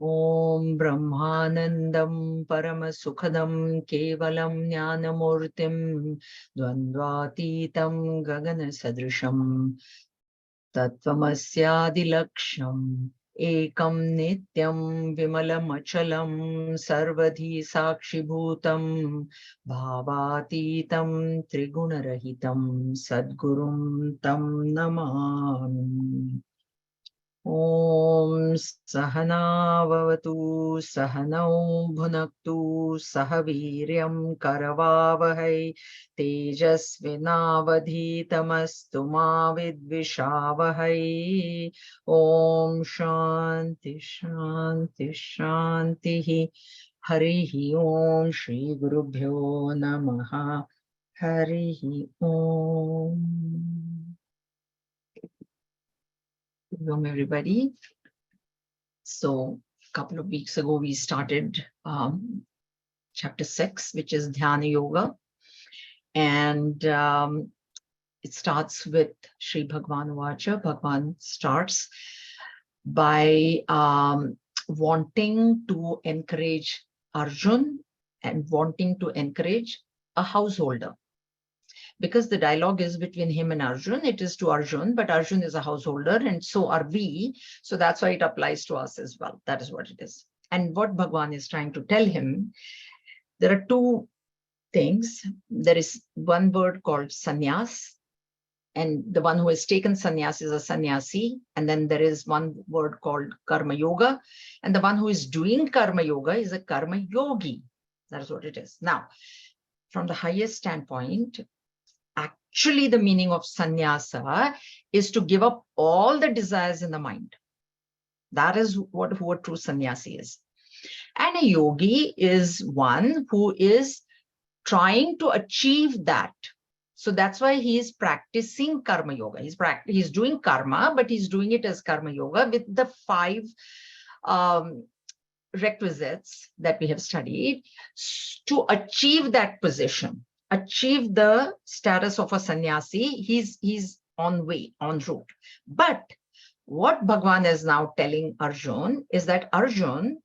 Om Brahmanandam Paramasukhadam Kevalam Jnanamurtim Dvandvatitam Gagana Sadrisham Tattvamasyadilaksham Ekam Nityam Vimalam Achalam Sarvadhi Sakshibhutam Bhavatitam Trigunarahitam Sadgurum Tam Namami. Om Sahana Vavatu Sahanau Bhunaktu Sahaviryam Karavavahai Tejasvinavadhitamastu ma vidvishavahai. Om Shanti Shanti Shanti Harihi Om Shri Gurubhyo Namaha Harihi Om. Welcome everybody. So a couple of weeks ago, we started chapter 6, which is Dhyana Yoga. And it starts with Sri Bhagavan Vacha. Bhagavan starts by wanting to encourage Arjun and wanting to encourage a householder. Because the dialogue is between him and Arjun, it is to Arjun, but Arjun is a householder and so are we. So that's why it applies to us as well. That is what it is. And what Bhagavan is trying to tell him, there are two things. There is one word called sannyas, and the one who has taken sannyas is a sannyasi. And then there is one word called karma yoga, and the one who is doing karma yoga is a karma yogi. That is what it is. Now, from the highest standpoint, actually the meaning of sannyasa is to give up all the desires in the mind. That is who a true sannyasi is. And a yogi is one who is trying to achieve that. So that's why he is practicing karma yoga. He's doing karma, but he's doing it as karma yoga with the 5 requisites that we have studied to achieve that position, achieve the status of a sannyasi. He's on route. But what Bhagavan is now telling Arjun is that, Arjun,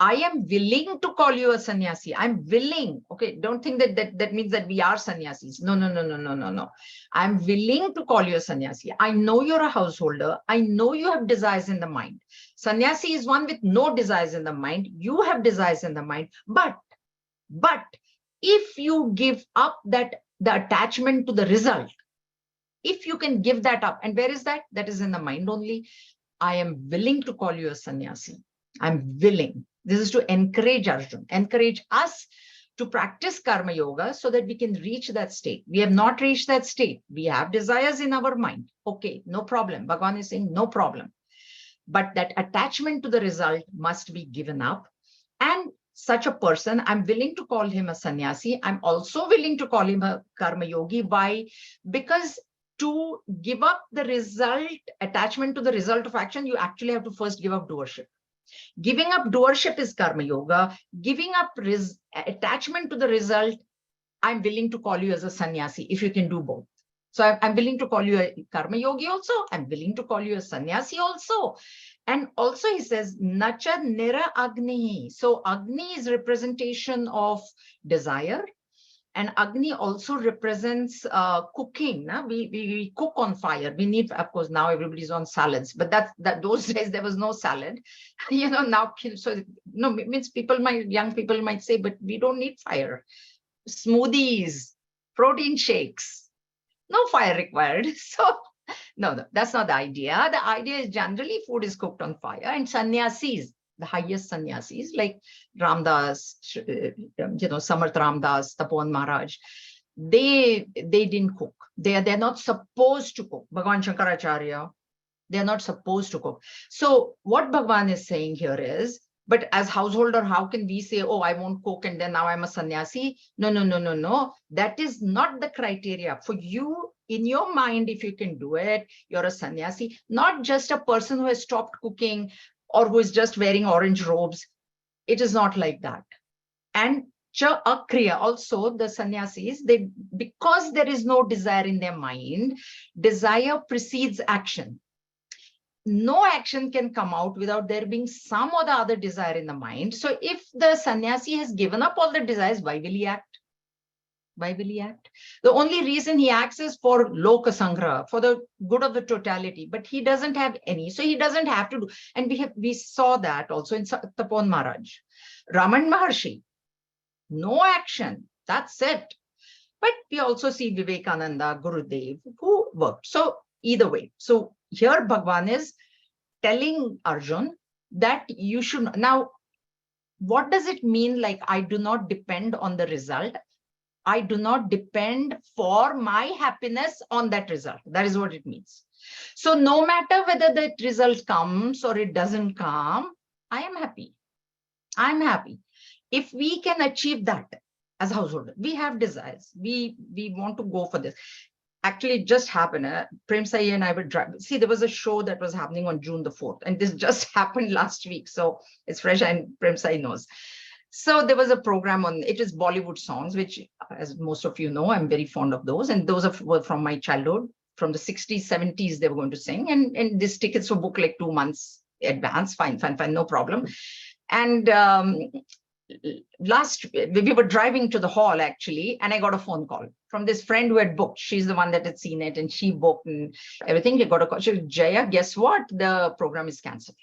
I am willing to call you a sannyasi. I'm willing. Okay, don't think that means that we are sannyasis. No. I'm willing to call you a sannyasi. I know you're a householder. I know you have desires in the mind. Sannyasi is one with no desires in the mind. You have desires in the mind. But if you give up the attachment to the result, if you can give that up, and where is that? That is in the mind only. I am willing to call you a sannyasi. I'm willing. This is to encourage Arjun, encourage us to practice karma yoga so that we can reach that state. We have not reached that state. We have desires in our mind. Okay, no problem. Bhagavan is saying no problem. But that attachment to the result must be given up. And such a person, I'm willing to call him a sannyasi. I'm also willing to call him a karma yogi. Why? Because to give up the result, attachment to the result of action, you actually have to first give up doership. Giving up doership is karma yoga. Giving up attachment to the result, I'm willing to call you as a sannyasi if you can do both. So I'm willing to call you a karma yogi also. I'm willing to call you a sannyasi also. And also he says, Nacha nira agni. So agni is representation of desire. And Agni also represents cooking. We cook on fire. We need, of course, now everybody's on salads, but that those days there was no salad. Now, so no, means young people might say, but we don't need fire. Smoothies, protein shakes, no fire required. So no, that's not the idea. The idea is generally food is cooked on fire, and sannyasis, the highest sannyasis like Ramdas, Samarth Ramdas, Tapovan Maharaj, they didn't cook. They're not supposed to cook. Bhagavan Shankaracharya, they're not supposed to cook. So what Bhagavan is saying here is, but as householder, how can we say, oh, I won't cook and then now I'm a sannyasi? No. That is not the criteria. For you, in your mind, if you can do it, you're a sannyasi, not just a person who has stopped cooking or who is just wearing orange robes. It is not like that. And cha akriya, also the sannyasis, because there is no desire in their mind, desire precedes action. no action can come out without there being some or the other desire in the mind. So if the sannyasi has given up all the desires, why will he act? Why will he act? The only reason he acts is for loka sangra, for the good of the totality, but he doesn't have any. So he doesn't have to do. And we saw that also in Tapon Maharaj. Raman Maharshi, no action. That's it. But we also see Vivekananda, Gurudev, who worked. So either way. So here Bhagwan is telling Arjun that you should. Now, what does it mean? Like, I do not depend on the result. I do not depend for my happiness on that result. That is what it means. So no matter whether that result comes or it doesn't come, I am happy. I'm happy. If we can achieve that as a householder, we have desires. We want to go for this. Actually, it just happened. Prem Sai and I were driving. See, there was a show that was happening on June the 4th, and this just happened last week. So it's fresh, and Prem Sai knows. So there was a program on, it is Bollywood songs, which, as most of you know, I'm very fond of those. And those were from my childhood, from the 60s, 70s, they were going to sing. And these tickets were booked like 2 months advance. Fine, no problem. And we were driving to the hall, actually, and I got a phone call from this friend who had booked. She's the one that had seen it, and she booked and everything. She got a call. She said, Jaya, guess what? The program is cancelled.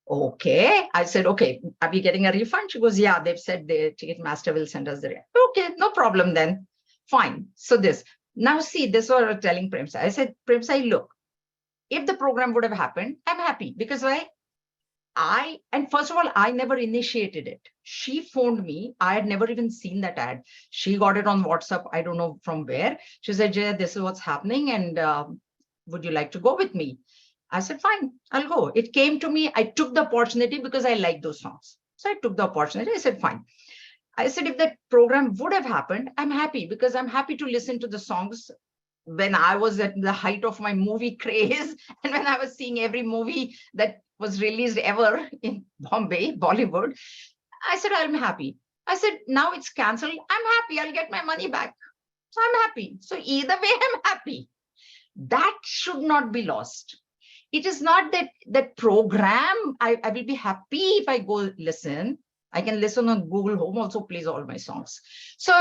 Okay. I said, okay, are we getting a refund? She goes, yeah, they've said the ticket master will send us the refund. Okay, no problem then. Fine. So this. Now see, this was what I was telling Prem Sai. I said, Prem Sai, look, if the program would have happened, I'm happy. Because why? And first of all, I never initiated it. She phoned me. I had never even seen that ad. She got it on WhatsApp. I don't know from where. She said, Jaya, this is what's happening. And would you like to go with me? I said, fine, I'll go. It came to me. I took the opportunity because I like those songs. So I took the opportunity. I said, fine. I said, if that program would have happened, I'm happy because I'm happy to listen to the songs when I was at the height of my movie craze and when I was seeing every movie that was released ever in Bombay, Bollywood. I said, I'm happy. I said, now it's canceled. I'm happy. I'll get my money back. So I'm happy. So either way, I'm happy. That should not be lost. It is not that program, I will be happy if I go listen. I can listen on Google Home, also plays all my songs. So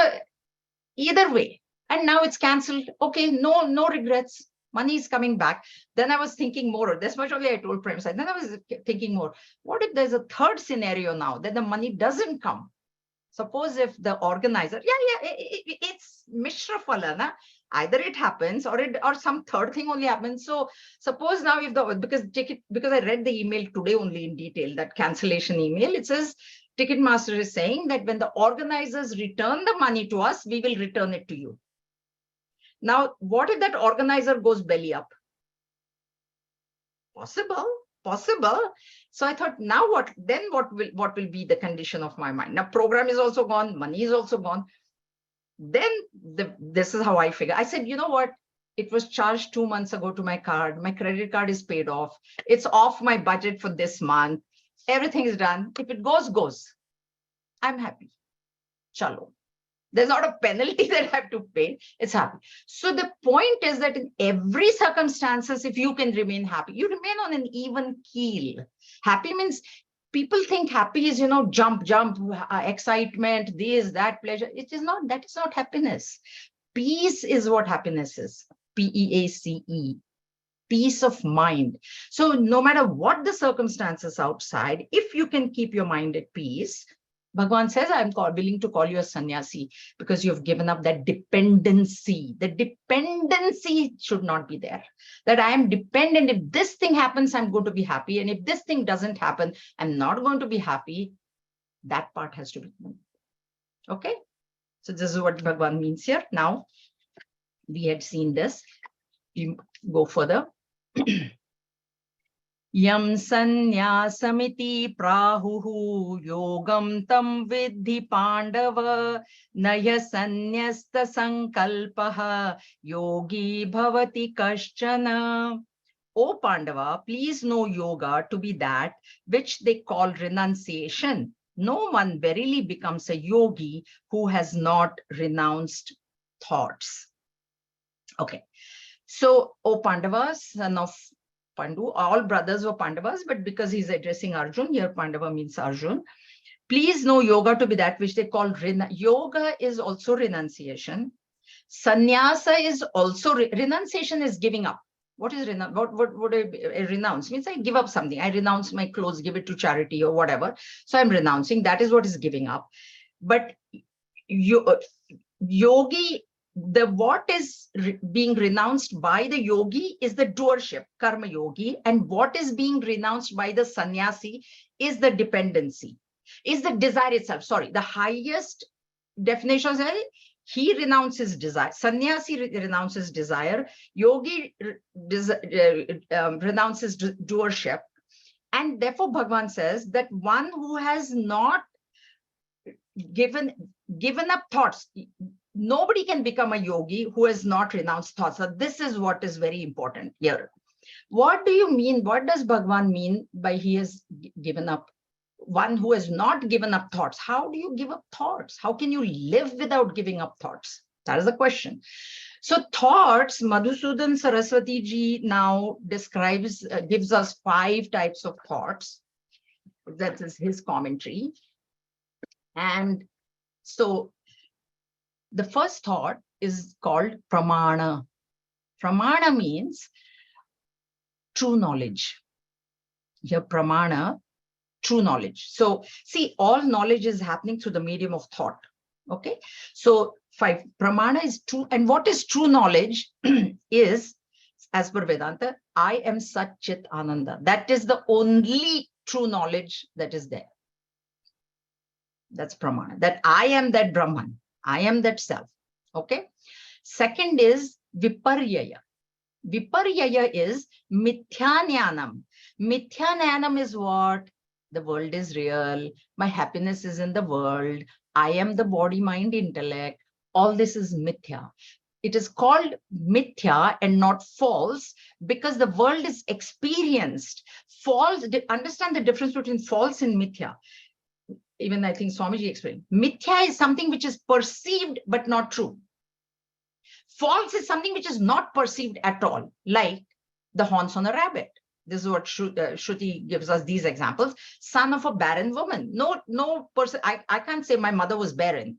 either way, and now it's cancelled. Okay, no regrets. Money is coming back. Then I was thinking more. This much only I told Prem Sai. Then I was thinking more. What if there's a third scenario now that the money doesn't come? Suppose if the organizer, it's Mishra Phala, na? Either it happens or some third thing only happens. So suppose now if because I read the email today only in detail, that cancellation email, it says Ticketmaster is saying that when the organizers return the money to us, we will return it to you. Now, what if that organizer goes belly up? Possible. So I thought, now what? Then what will be the condition of my mind? Now, program is also gone, money is also gone. Then this is how I figure. I said, you know what? It was charged 2 months ago to my card. My credit card is paid off. It's off my budget for this month. Everything is done. If it goes. I'm happy. Chalo. There's not a penalty that I have to pay. It's happy. So the point is that in every circumstances, if you can remain happy, you remain on an even keel. Happy means people think happy is, jump, excitement, this, that, pleasure. It is not. That is not happiness. Peace is what happiness is. P-E-A-C-E. Peace of mind. So no matter what the circumstances outside, if you can keep your mind at peace, Bhagwan says, I'm willing to call you a sannyasi because you've given up that dependency. The dependency should not be there. That I am dependent. If this thing happens, I'm going to be happy. And if this thing doesn't happen, I'm not going to be happy. That part has to be done. Okay. So this is what Bhagwan means here. Now, we had seen this. We go further. Yam sanyasamiti prahuhu yogam tam vidhi pandava naya sanyasta sankalpaha yogi bhavati kaschana. O Pandava, please know yoga to be that which they call renunciation. No one verily becomes a yogi who has not renounced thoughts. Okay. So, O Pandava, son of Pandu. All brothers were Pandavas, but because he's addressing Arjun, here Pandava means Arjun. Please know yoga to be that which they call yoga is also renunciation. Sannyasa is also renunciation is giving up. What is what I renounce? Means I give up something. I renounce my clothes, give it to charity or whatever. So I'm renouncing. That is what is giving up. But yogi, what is being renounced by the yogi is the doership, karma yogi, and what is being renounced by the sannyasi is the dependency, is the desire itself. Sorry, the highest definition is he renounces desire. Sannyasi renounces desire. Yogi renounces doership. And therefore, Bhagavan says that one who has not given up thoughts, nobody can become a yogi who has not renounced thoughts. So this is what is very important here. What do you mean? What does Bhagavan mean by he has given up? One who has not given up thoughts. How do you give up thoughts? How can you live without giving up thoughts? That is the question. So thoughts, Madhusudan Saraswati ji now describes, gives us 5 types of thoughts. That is his commentary. And so the first thought is called pramana. Pramana means true knowledge. Here, pramana, true knowledge. So see, all knowledge is happening through the medium of thought. Okay. So 5, pramana is true. And what is true knowledge is, as per Vedanta, I am Sat Chit Ananda. That is the only true knowledge that is there. That's pramana, that I am that Brahman. I am that self. Okay. Second is viparyaya. Viparyaya is mithyanyanam. Mithyanyanam is what? The world is real. My happiness is in the world. I am the body, mind, intellect. All this is mithya. It is called mithya and not false because the world is experienced. False, understand the difference between false and mithya. Even I think Swamiji explained. Mithya is something which is perceived but not true. False is something which is not perceived at all, like the horns on a rabbit. This is what Shruti gives us these examples. Son of a barren woman. No person, I can't say my mother was barren.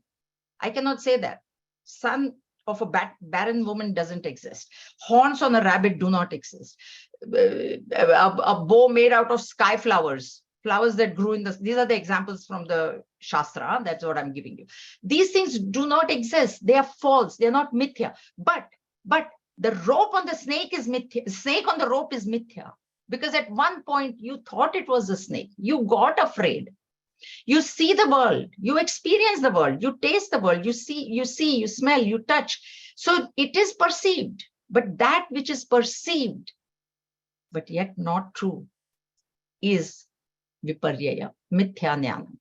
I cannot say that. Son of a barren woman doesn't exist. Horns on a rabbit do not exist. A bow made out of sky flowers. Flowers that grew in the, these are the examples from the Shastra. That's what I'm giving you. These things do not exist. They are false. They're not mithya. But the rope on the snake is mithya. Snake on the rope is mithya. Because at one point you thought it was a snake. You got afraid. You see the world. You experience the world. You taste the world. You see, you smell, you touch. So it is perceived. But that which is perceived, but yet not true, is viparyaya, mithyanyanam.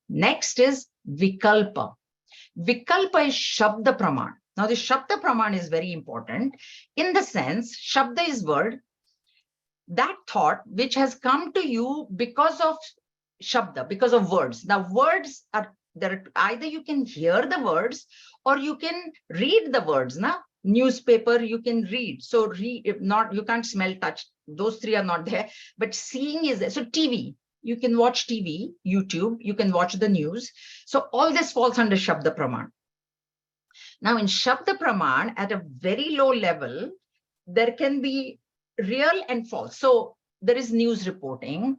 Next is vikalpa. Vikalpa is shabda praman. Now the shabda praman is very important in the sense, shabda is word, that thought which has come to you because of shabda, because of words. Now words are there, either you can hear the words or you can read the words. Na? Newspaper you can read. So if not, you can't smell, touch. Those 3 are not there. But seeing is there. So TV, you can watch TV, YouTube, you can watch the news. So all this falls under Shabda Praman. Now in Shabda Praman, at a very low level, there can be real and false. So there is news reporting.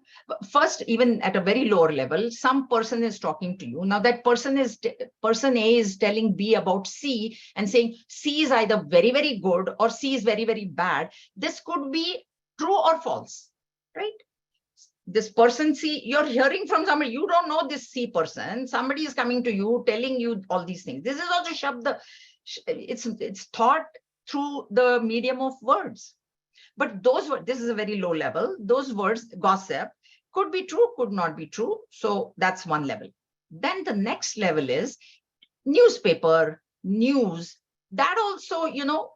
First, even at a very lower level, some person is talking to you. Now that person A is telling B about C and saying C is either very, very good or C is very, very bad. This could be true or false, right? This person C, you're hearing from somebody, you don't know this C person. Somebody is coming to you, telling you all these things. This is also Shabda. It's thought through the medium of words. But those words, this is a very low level. Those words, gossip, could be true, could not be true. So that's one level. Then the next level is newspaper, news. That also, you know,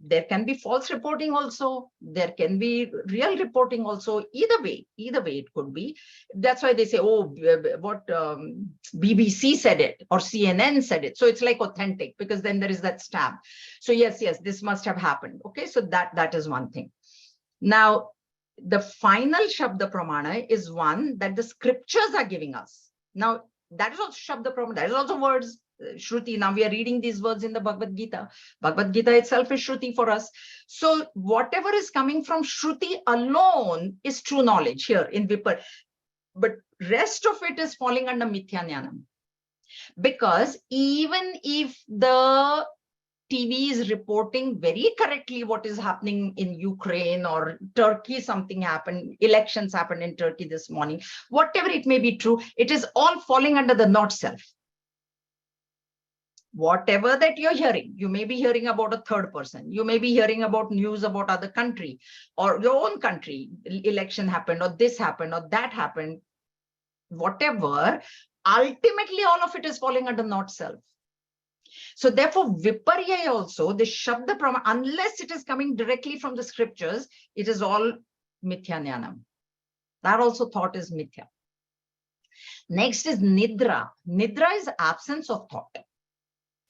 there can be false reporting also. There can be real reporting also. Either way it could be. That's why they say, oh, what BBC said it or CNN said it. So it's like authentic because then there is that stamp. So yes, this must have happened. Okay, so that is one thing. Now, the final Shabda Pramana is one that the scriptures are giving us. Now, that is also Shabda Pramana, that is also words, Shruti. Now we are reading these words in the Bhagavad Gita. Bhagavad Gita itself is Shruti for us. So whatever is coming from Shruti alone is true knowledge here in Vipar. But rest of it is falling under Mithya Jnanam. Because even if the TV is reporting very correctly what is happening in Ukraine or Turkey, something happened, elections happened in Turkey this morning, whatever it may be true, it is all falling under the not self. Whatever that you're hearing, you may be hearing about a third person, you may be hearing about news about other country or your own country, election happened or this happened or that happened, whatever, ultimately all of it is falling under not self. So therefore, Viparya also, the Shabda Pramana, unless it is coming directly from the scriptures, it is all Mithya Jnanam. That also thought is Mithya. Next is Nidra. Nidra is absence of thought.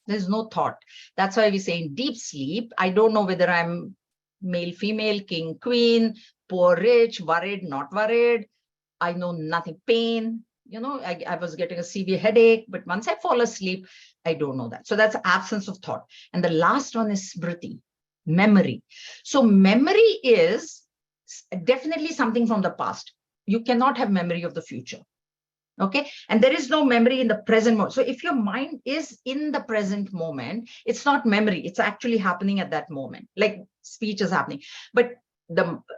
There's no thought. That's why we say in deep sleep, I don't know whether I'm male, female, king, queen, poor, rich, worried, not worried. I know nothing, pain. You know, I was getting a severe headache, but once I fall asleep, I don't know that. So that's absence of thought. And the last one is smriti, memory. So memory is definitely something from the past. You cannot have memory of the future. Okay. And there is no memory in the present moment. So if your mind is in the present moment, it's not memory. It's actually happening at that moment, like speech is happening. But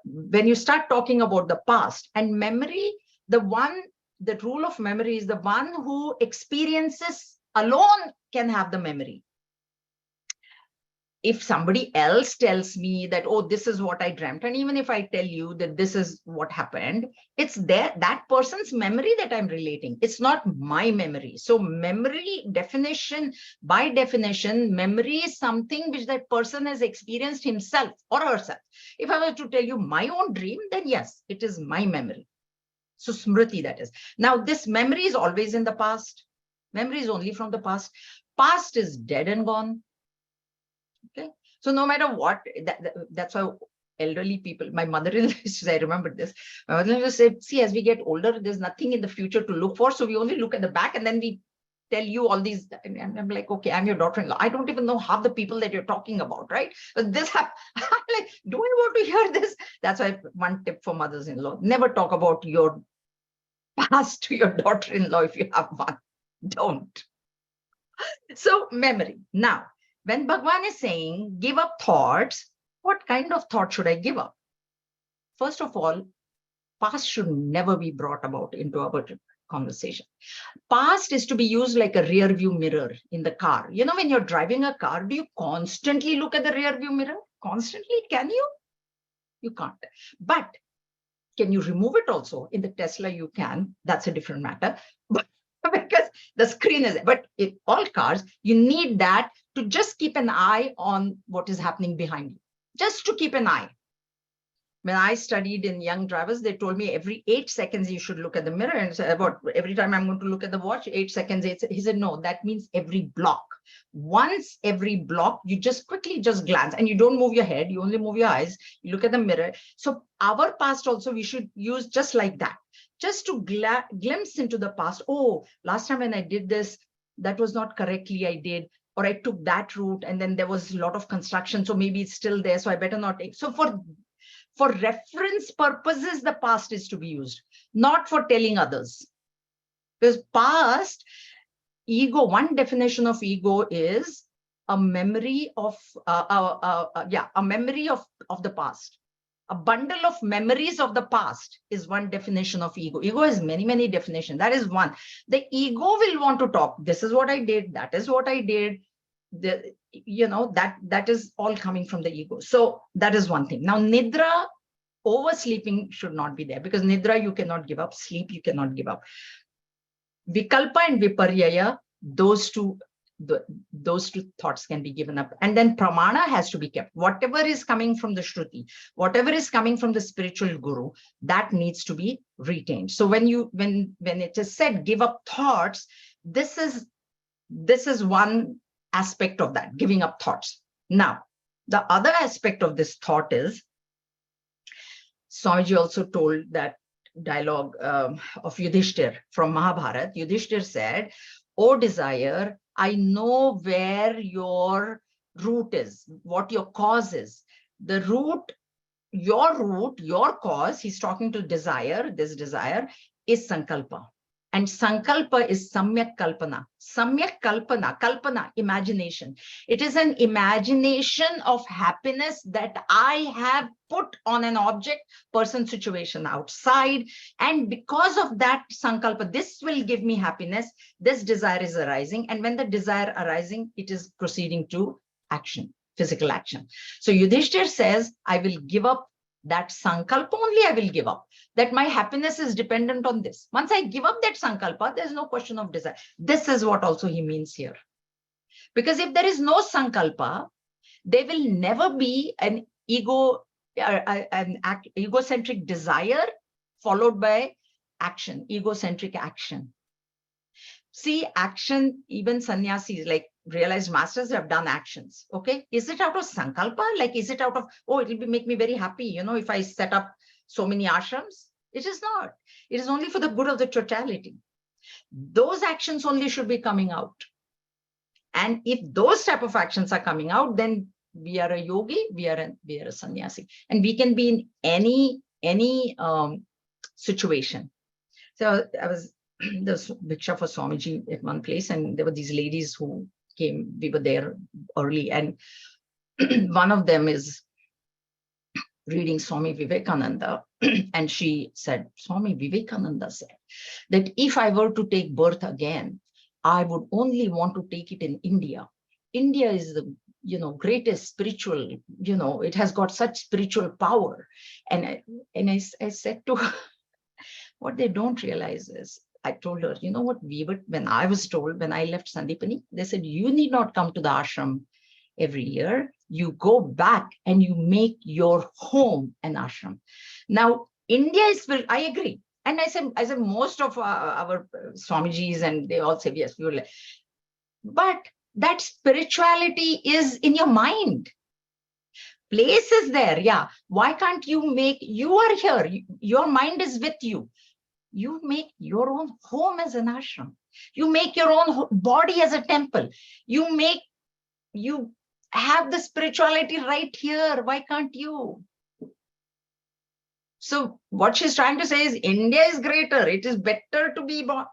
when you start talking about the past and memory, the rule of memory is the one who experiences alone can have the memory. If somebody else tells me that, oh, this is what I dreamt, and even if I tell you that this is what happened, it's that person's memory that I'm relating. It's not my memory. So memory by definition, memory is something which that person has experienced himself or herself. If I were to tell you my own dream, then yes, it is my memory. So smriti, that is. Now this memory is always in the past. Memory is only from the past. Past is dead and gone. Okay, so no matter what, that's why elderly people, my mother-in-law, I remember this, my mother-in-law said, see, as we get older, there's nothing in the future to look for, so we only look at the back and then we tell you all these. And I'm like, okay, I'm your daughter-in-law, I don't even know half the people that you're talking about, right? But this I'm like, do you want to hear this? That's why one tip for mothers-in-law, never talk about your past to your daughter-in-law if you have one. Don't. So memory. Now, when Bhagwan is saying, give up thoughts, what kind of thought should I give up? First of all, past should never be brought about into our conversation. Past is to be used like a rear view mirror in the car. You know, when you're driving a car, do you constantly look at the rear view mirror? Constantly? Can you? You can't. But can you remove it also? In the Tesla, you can. That's a different matter. But because the screen is there. But in all cars, you need that to just keep an eye on what is happening behind you. Just to keep an eye. When I studied in young drivers, they told me every 8 seconds you should look at the mirror. And so about every time I'm going to look at the watch, 8 seconds. He said, no, that means every block. Once every block, you just quickly just glance and you don't move your head. You only move your eyes. You look at the mirror. So our past also, we should use just like that. Just to glimpse into the past. Oh, last time when I did this, that was not correctly I did, or I took that route and then there was a lot of construction. So maybe it's still there. So I better not take. So for reference purposes, the past is to be used, not for telling others. Because past, ego, one definition of ego is a memory of, a memory of the past. A bundle of memories of the past is one definition of ego. Ego has many, many definitions. That is one. The ego will want to talk. This is what I did. That is what I did. That is all coming from the ego. So that is one thing. Now, nidra, oversleeping should not be there, because nidra you cannot give up. Sleep you cannot give up. Vikalpa and viparyaya, those two thoughts can be given up. And then pramana has to be kept. Whatever is coming from the Shruti, whatever is coming from the spiritual guru, that needs to be retained. So when it is said, give up thoughts, this is one aspect of that, giving up thoughts. Now, the other aspect of this thought is Swamiji also told that dialogue of Yudhishthir from Mahabharata. Yudhishthir said, "O desire, I know where your root is, what your cause is. The root, your cause," he's talking to desire, this desire, is sankalpa. And sankalpa is samyak kalpana. Samyak kalpana, kalpana, imagination. It is an imagination of happiness that I have put on an object, person, situation outside. And because of that sankalpa, this will give me happiness. This desire is arising. And when the desire arising, it is proceeding to action, physical action. So Yudhishthir says, I will give up that sankalpa only, I will give up. That my happiness is dependent on this. Once I give up that sankalpa, there's no question of desire. This is what also he means here. Because if there is no sankalpa, there will never be an egocentric desire followed by action, egocentric action. See, action, even sannyasis, like realized masters, have done actions. Okay, is it out of sankalpa? Like, is it out of, oh, it will make me very happy, you know, if I set up so many ashrams? It is not. It is only for the good of the totality. Those actions only should be coming out. And if those type of actions are coming out, then we are a yogi, we are a sannyasi, and we can be in any situation. So I was the Bhiksha for Swamiji at one place, and there were these ladies who came. We were there early, and one of them is reading Swami Vivekananda, and she said, Swami Vivekananda said that if I were to take birth again, I would only want to take it in India. India is the greatest spiritual, it has got such spiritual power. And I said to her, what they don't realize is, I told her, you know what, when I was told, when I left Sandipani, they said, you need not come to the ashram every year. You go back and you make your home an ashram. Now, India is, I agree. And I said, most of our Swamijis, and they all say, yes, we will. But that spirituality is in your mind. Place is there. Yeah. Why can't you are here. Your mind is with you. You make your own home as an ashram. You make your own body as a temple. You have the spirituality right here. Why can't you? So what she's trying to say is India is greater. It is better to be born.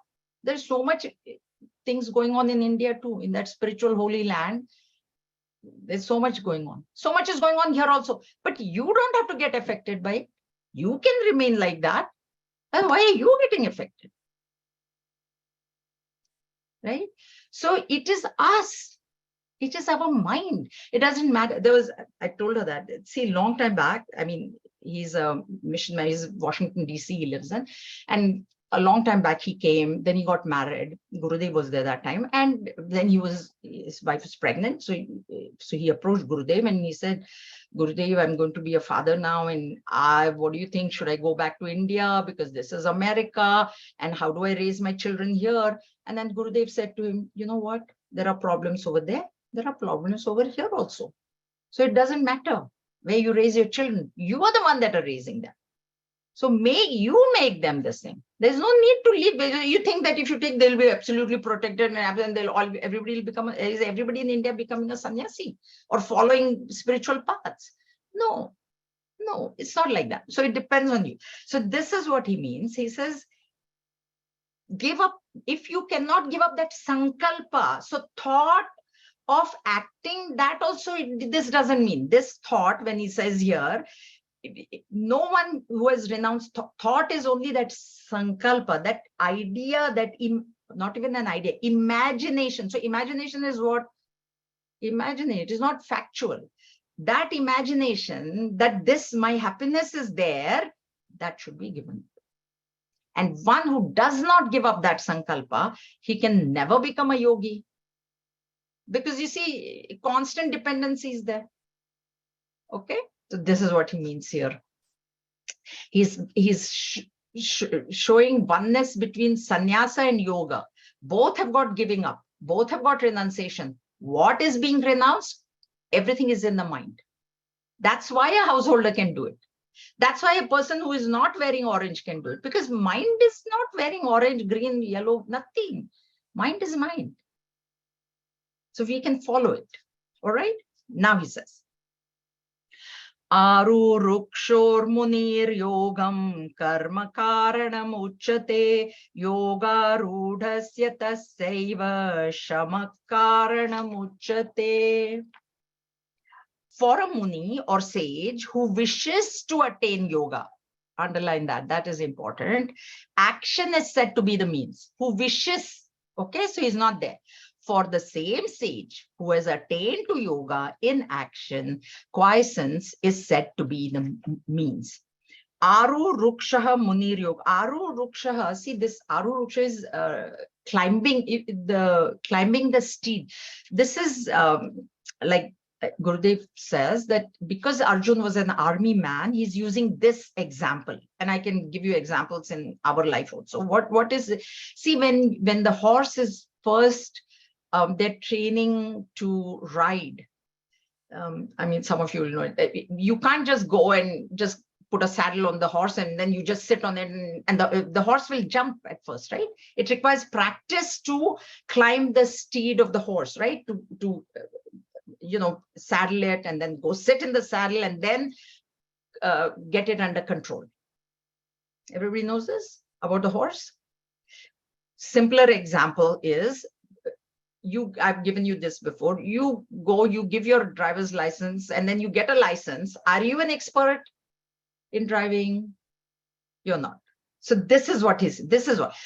There's so much things going on in India too, in that spiritual holy land. There's so much going on. So much is going on here also. But you don't have to get affected by it. You can remain like that. And why are you getting affected? Right? So it is us. It is our mind. It doesn't matter. I told her that, see, long time back, I mean, he's a missionary, he's Washington, D.C. he lives in. And a long time back he came, then he got married. Gurudev was there that time. And then his wife was pregnant. So he approached Gurudev and he said, Gurudev, I'm going to be a father now. And what do you think? Should I go back to India? Because this is America. And how do I raise my children here? And then Gurudev said to him, you know what? There are problems over there. There are problems over here also. So it doesn't matter where you raise your children. You are the one that are raising them. So you make them the same. There's no need to leave. You think that if you take, they'll be absolutely protected and everybody will become, is everybody in India becoming a sannyasi or following spiritual paths? No, it's not like that. So it depends on you. So this is what he means. He says, give up, if you cannot give up that sankalpa, so thought of acting, that also, this doesn't mean, this thought, when he says here, no one who has renounced thought is only that sankalpa, that idea, that not even an idea, imagination. So imagination is what? Imagination, it is not factual. That imagination, that my happiness is there, that should be given. And one who does not give up that sankalpa, he can never become a yogi. Because you see, constant dependency is there. Okay, so this is what he means here. He's showing oneness between sannyasa and yoga. Both have got giving up. Both have got renunciation. What is being renounced? Everything is in the mind. That's why a householder can do it. That's why a person who is not wearing orange can do it, because mind is not wearing orange, green, yellow, nothing. Mind is mind. So we can follow it. All right. Now he says, Arurukshormunir karma karanam uchate yogarudhasya tasyaiva shamakaranam uchate. For a muni or sage who wishes to attain yoga, underline that, that is important. Action is said to be the means. Who wishes, okay, so he's not there. For the same sage who has attained to yoga in action, quiescence is said to be the means. Aru Rukshaha Munir Yoga. Aru Rukshaha, see this Aru Ruksha is climbing the steed. This is like Gurudev says that because Arjun was an army man, he's using this example. And I can give you examples in our life also. What is it? See, when the horse is first, they're training to ride. I mean, some of you will know it. You can't just go and just put a saddle on the horse and then you just sit on it and the horse will jump at first, right? It requires practice to climb the steed of the horse, right? To saddle it and then go sit in the saddle and then get it under control. Everybody knows this about the horse? Simpler example is, I've given you this before. You go, you give your driver's license and then you get a license. Are you an expert in driving? You're not. So this is what.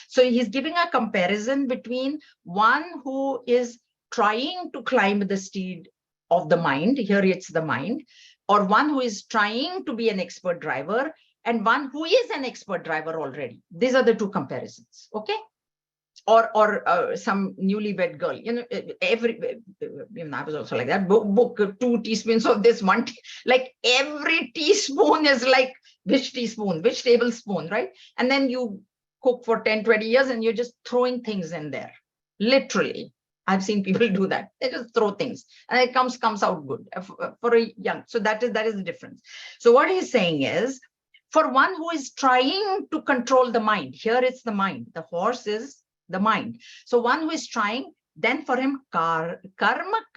So he's giving a comparison between one who is trying to climb the steed of the mind, here it's the mind, or one who is trying to be an expert driver and one who is an expert driver already. These are the two comparisons, okay? Or some newlywed girl, I was also like that, book 2 teaspoons of this, like every teaspoon is like, which teaspoon, which tablespoon, right? And then you cook for 10, 20 years and you're just throwing things in there, literally. I've seen people do that. They just throw things and it comes out good for a young. So that is the difference. So what he's saying is, for one who is trying to control the mind, here it's the mind, the horse is the mind. So one who is trying, then for him, karma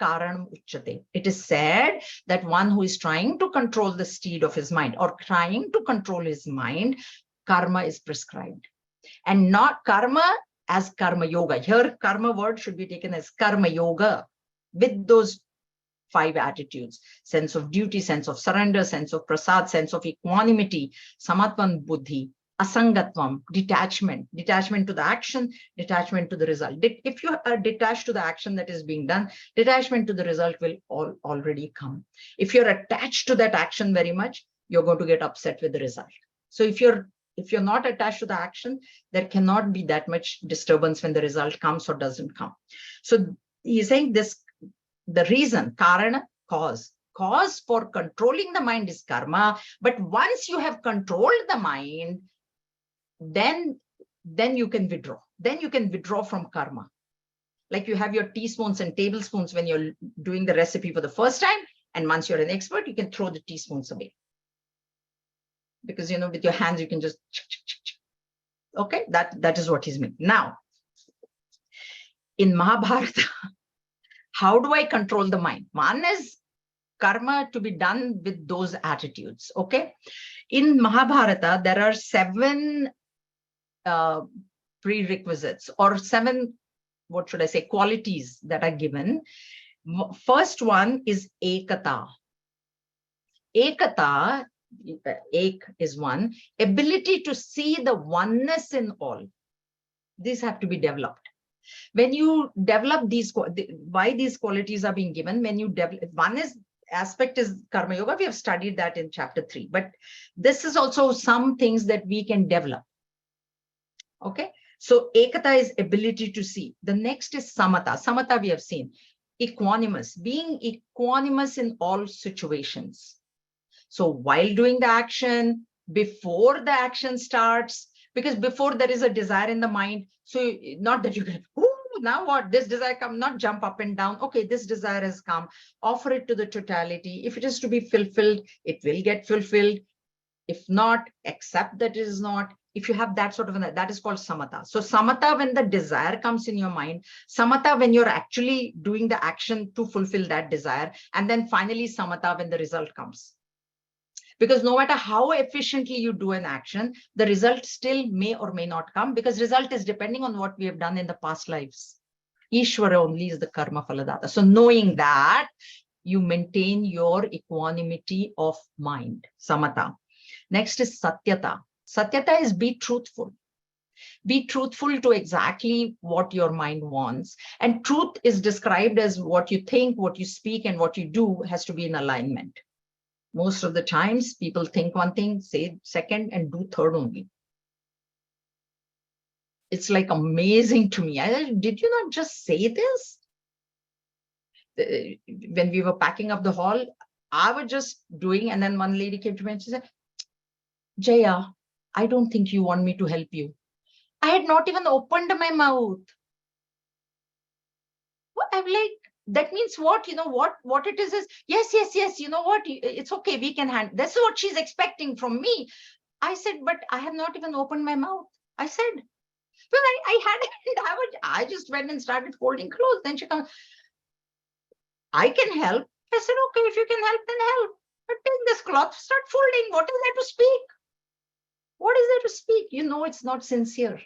karanam uchate. It is said that one who is trying to control the steed of his mind or trying to control his mind, karma is prescribed. And not karma as karma yoga. Here, karma word should be taken as karma yoga with those 5 attitudes: sense of duty, sense of surrender, sense of prasad, sense of equanimity, samatvan buddhi, asangatvam, detachment to the action, detachment to the result. If you are detached to the action that is being done, detachment to the result will already come. If you're attached to that action very much, you're going to get upset with the result. So if you're not attached to the action, there cannot be that much disturbance when the result comes or doesn't come. So he's saying this, the reason, karana, cause for controlling the mind is karma. But once you have controlled the mind, then you can withdraw. Then you can withdraw from karma. Like you have your teaspoons and tablespoons when you're doing the recipe for the first time. And once you're an expert, you can throw the teaspoons away. Because, with your hands, you can just, okay, that is what he's meaning. Now, in Mahabharata, how do I control the mind? One is karma to be done with those attitudes, okay? In Mahabharata, there are 7 prerequisites or 7, what should I say, qualities that are given. First one is ekata. Ekata, ek is one, ability to see the oneness in all. These have to be developed. When you develop these, why these qualities are being given, when you develop, one aspect is karma yoga. We have studied that in chapter 3, but this is also some things that we can develop. Okay, so ekata is ability to see. The next is samata. Samata we have seen. Equanimous, being equanimous in all situations. So while doing the action, before the action starts, because before there is a desire in the mind. So not that you can, now what, this desire come, not jump up and down. Okay, this desire has come, offer it to the totality. If it is to be fulfilled, it will get fulfilled. If not, accept that it is not. If you have that sort of that is called samatha. So samatha when the desire comes in your mind, samatha when you're actually doing the action to fulfill that desire, and then finally samatha when the result comes. Because no matter how efficiently you do an action, the result still may or may not come, because result is depending on what we have done in the past lives. Ishvara only is the karma phaladata. So knowing that, you maintain your equanimity of mind, samatha. Next is satyata. Satyata is be truthful. Be truthful to exactly what your mind wants. And truth is described as what you think, what you speak, and what you do has to be in alignment. Most of the times, people think one thing, say second, and do third only. It's like amazing to me. Did you not just say this? When we were packing up the hall, I was just doing, and then one lady came to me and she said, Jaya, I don't think you want me to help you. I had not even opened my mouth. Well, I'm like, that means what? You know what it is yes. You know what? It's okay. We can handle. That's what she's expecting from me. I said, but I have not even opened my mouth. I said, well, I hadn't. I just went and started folding clothes. Then she comes, I can help. I said, okay, if you can help, then help. But take this cloth, start folding. What is there to speak? What is there to speak? You know, it's not sincere.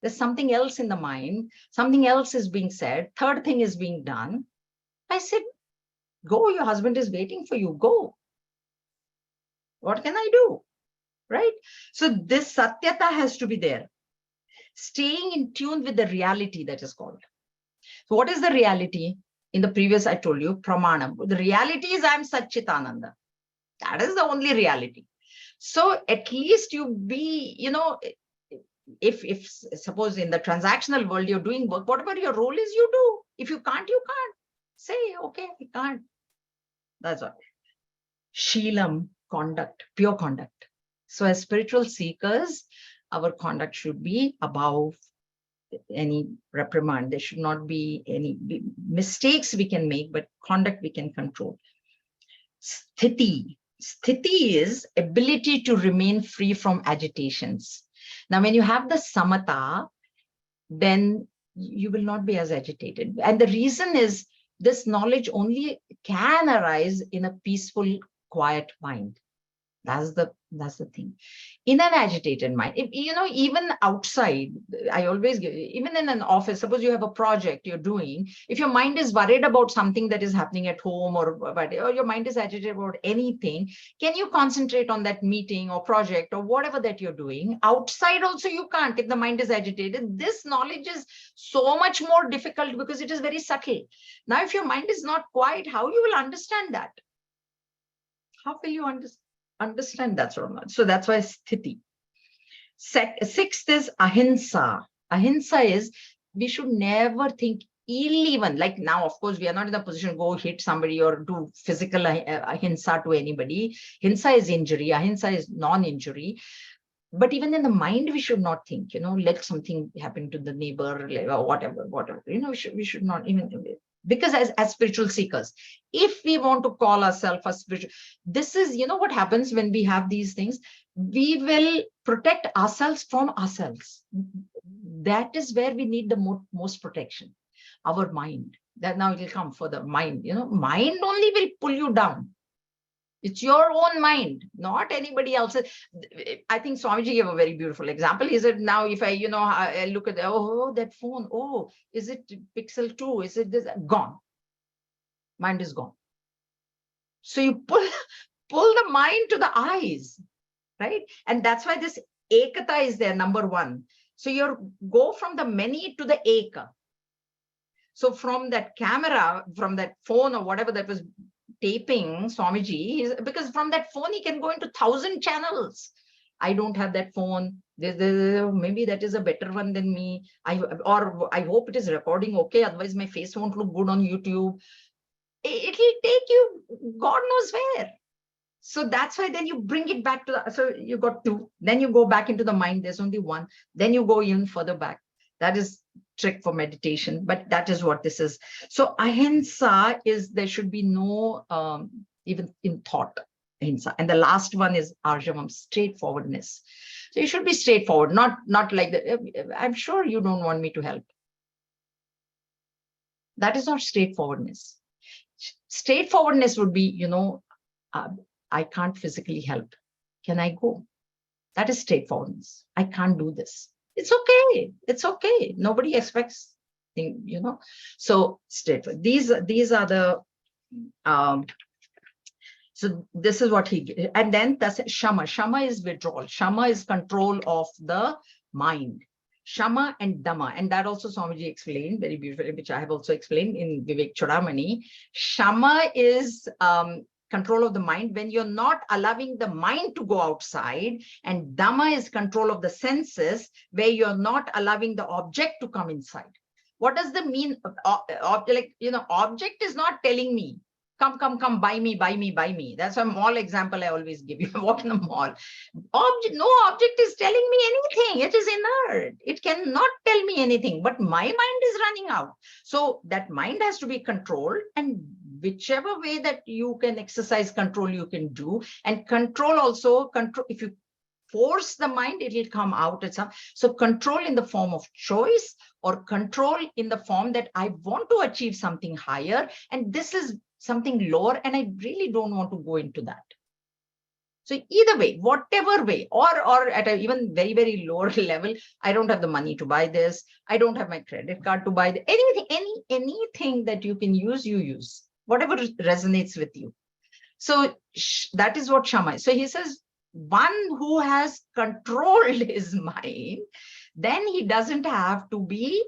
There's something else in the mind. Something else is being said. Third thing is being done. I said, go, your husband is waiting for you. Go. What can I do? Right? So this satyata has to be there. Staying in tune with the reality, that is called. So what is the reality? In the previous, I told you, pramanam. The reality is I'm Satchitananda. That is the only reality. So at least you be, you know, if suppose in the transactional world you're doing work, whatever your role is, you do. If you can't, you can't. Say, okay, I can't. That's all. Sheelam, conduct, pure conduct. So as spiritual seekers, our conduct should be above any reprimand. There should not be any mistakes we can make, but conduct we can control. Sthiti. Sthiti is ability to remain free from agitations. Now, when you have the samatha, then you will not be as agitated. And the reason is this knowledge only can arise in a peaceful, quiet mind. That's the thing. In an agitated mind, if, you know, even outside, I always give, even in an office, suppose you have a project you're doing, if your mind is worried about something that is happening at home, or your mind is agitated about anything, can you concentrate on that meeting or project or whatever that you're doing? Outside also you can't if the mind is agitated. This knowledge is so much more difficult because it is very subtle. Now, if your mind is not quiet, how you will understand that? How will you understand that sort of knowledge? So that's why sthiti. Sixth is ahimsa. Ahimsa is we should never think ill, even like now, of course, we are not in a position to go hit somebody or do physical ahimsa to anybody. Hinsa is injury, ahimsa is non-injury. But even in the mind, we should not think, you know, let something happen to the neighbor, or whatever, you know, we should not even, because as spiritual seekers, if we want to call ourselves a spiritual, this is, you know, what happens when we have these things, we will protect ourselves from ourselves. That is where we need the most protection, our mind. That now it will come for the mind, you know, mind only will pull you down. It's your own mind, not anybody else's. I think Swamiji gave a very beautiful example. He said, now if I look at, that phone, is it Pixel 2? Is it this? Gone. Mind is gone. So you pull the mind to the eyes, right? And that's why this ekata is there, number one. So you go from the many to the eka. So from that camera, from that phone or whatever that was taping Swamiji, because from that phone he can go into 1,000 channels. I don't have that phone. Maybe that is a better one than me. I hope it is recording okay. Otherwise, my face won't look good on YouTube. It will take you God knows where. So that's why then you bring it back to so you got two. Then you go back into the mind. There's only one. Then you go even further back. That is trick for meditation, but that is what this is. So ahimsa is there should be no even in thought. ahimsa. And the last one is arjavam, straightforwardness. So you should be straightforward, not like that. I'm sure you don't want me to help. That is not straightforwardness. Straightforwardness would be, I can't physically help. Can I go? That is straightforwardness. I can't do this. It's okay. It's okay. Nobody expects, So straightforward. These are the so this is what he, and then that's shama. Shama is withdrawal. Shama is control of the mind. Shama and Dhamma, and that also Swamiji explained very beautifully, which I have also explained in Vivek Chudamani. Shama is control of the mind when you're not allowing the mind to go outside, and Dhamma is control of the senses where you're not allowing the object to come inside. What does the mean? Object is not telling me, come, buy me. That's a mall example I always give you. Walk in the mall. No object is telling me anything. It is inert. It cannot tell me anything, but my mind is running out. So that mind has to be controlled, and whichever way that you can exercise control, you can do. And control also, if you force the mind, it will come out at some. So control in the form of choice, or control in the form that I want to achieve something higher, and this is something lower, and I really don't want to go into that. So either way, whatever way, or at an even very, very lower level, I don't have the money to buy this. I don't have my credit card to buy anything that you can use, you use, whatever resonates with you. So that is what Shama is. So he says, one who has controlled his mind, then he doesn't have to be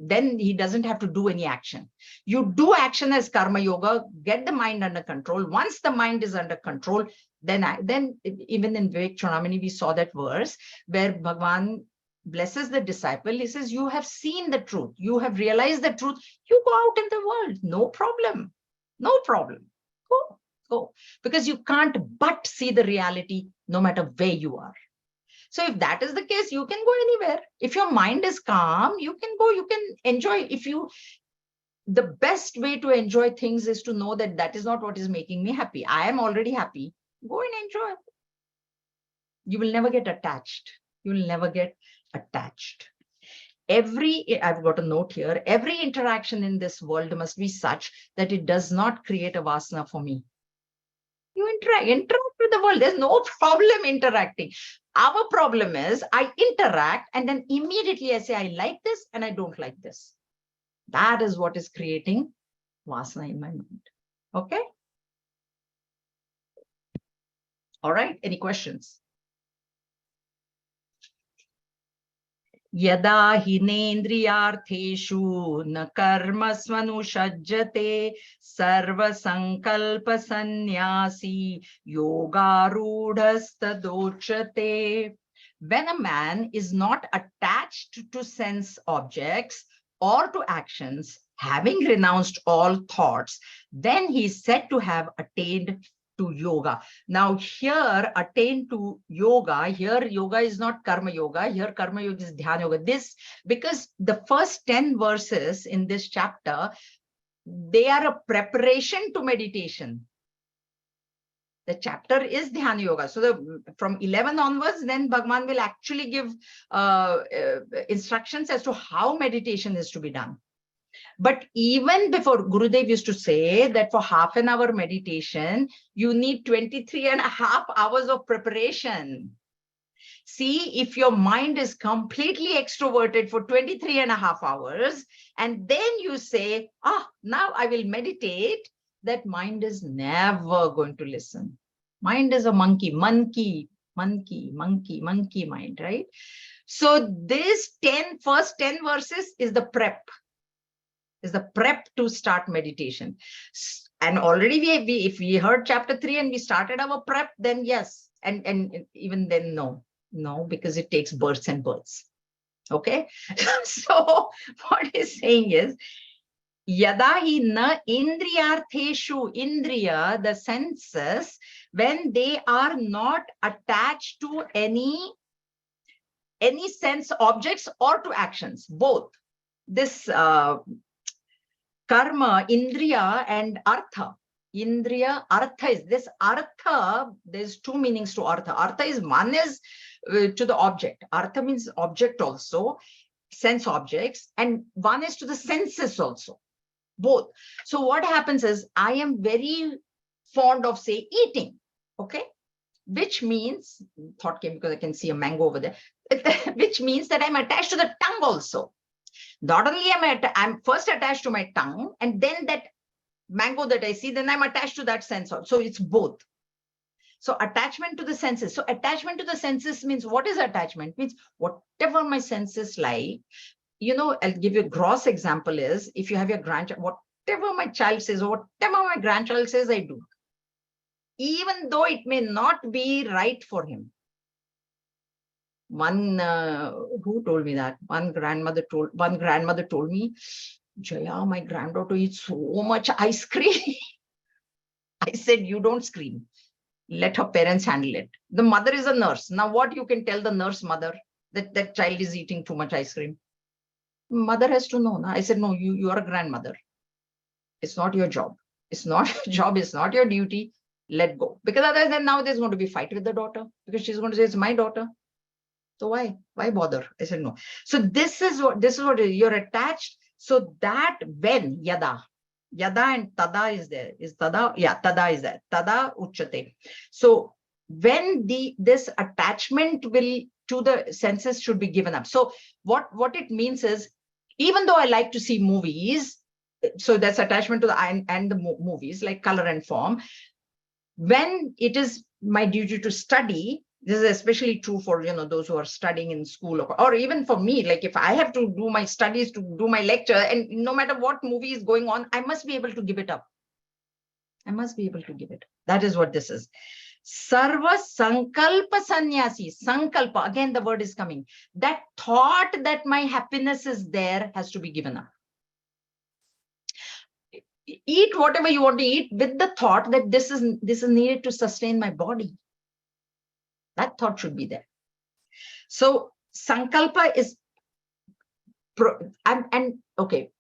then he doesn't have to do any action. You do action as karma yoga, get the mind under control. Once the mind is under control, then even in Vivek Chudamani, we saw that verse where Bhagavan blesses the disciple. He says, you have seen the truth. You have realized the truth. You go out in the world. No problem. No problem. Go. Because you can't but see the reality no matter where you are. So if that is the case, you can go anywhere. If your mind is calm, you can go, you can enjoy. The best way to enjoy things is to know that that is not what is making me happy. I am already happy. Go and enjoy. You will never get attached. You will never get attached. I've got a note here, every interaction in this world must be such that it does not create a vasana for me. You interact with the world. There's no problem interacting. Our problem is I interact and then immediately I say, I like this and I don't like this. That is what is creating vasana in my mind. Okay. All right. Any questions? Yada hinendriyartheshu na karma svanushajjate sarva sankalpa sannyasi yogarudhastadochate. When a man is not attached to sense objects or to actions, having renounced all thoughts, then he is said to have attained to yoga. Now here, attain to yoga, here yoga is not karma yoga, here karma yoga is dhyana yoga. This, because the first 10 verses in this chapter, they are a preparation to meditation. The chapter is dhyana yoga. So from 11 onwards, then Bhagavan will actually give instructions as to how meditation is to be done. But even before, Gurudev used to say that for half an hour meditation, you need 23.5 hours of preparation. See, if your mind is completely extroverted for 23.5 hours, and then you say, now I will meditate, that mind is never going to listen. Mind is a monkey mind, right? So this first 10 verses is the prep. Is the prep to start meditation. And already if we heard chapter 3 and we started our prep, then yes. And even then, no, because it takes births and births. Okay. So what he's saying is, yada hi na indriyartheshu, indriya, the senses, when they are not attached to any sense objects or to actions, both. This karma, indriya, and artha. Indriya, artha is this artha. There's two meanings to artha. Artha is one is to the object. Artha means object also, sense objects, and one is to the senses also, both. So what happens is I am very fond of, say, eating. Okay. Which means, thought came because I can see a mango over there, which means that I'm attached to the tongue also. Not only I'm first attached to my tongue, and then that mango that I see, then I'm attached to that sense also. So it's both. So attachment to the senses. So attachment to the senses means, what is attachment? Means whatever my senses like, I'll give you a gross example is, if you have your grandchild, whatever my child says, or whatever my grandchild says, I do. Even though it may not be right for him. Who told me that? One grandmother told me, Jaya, my granddaughter eats so much ice cream. I said, you don't scream. Let her parents handle it. The mother is a nurse. Now, what you can tell the nurse mother that that child is eating too much ice cream? Mother has to know. I said, no, you are a grandmother. It's not your job. It's not your job. It's not your duty. Let go. Because otherwise, then now there's going to be fight with the daughter, because she's going to say, it's my daughter. So why bother? I said, no. So this is what you're attached. So that when yada and tada is there, is tada, yeah, tada is there, tada uchate. So when this attachment will to the senses should be given up. So what it means is, even though I like to see movies, so that's attachment to the and the movies, like color and form. When it is my duty to study, this is especially true for those who are studying in school, or even for me, like if I have to do my studies, to do my lecture, and no matter what movie is going on, I must be able to give it up. I must be able to give it. That is what this is. Sarva sankalpa sannyasi. Sankalpa, again the word is coming. That thought that my happiness is there has to be given up. Eat whatever you want to eat with the thought that this is needed to sustain my body. That thought should be there. So sankalpa is okay.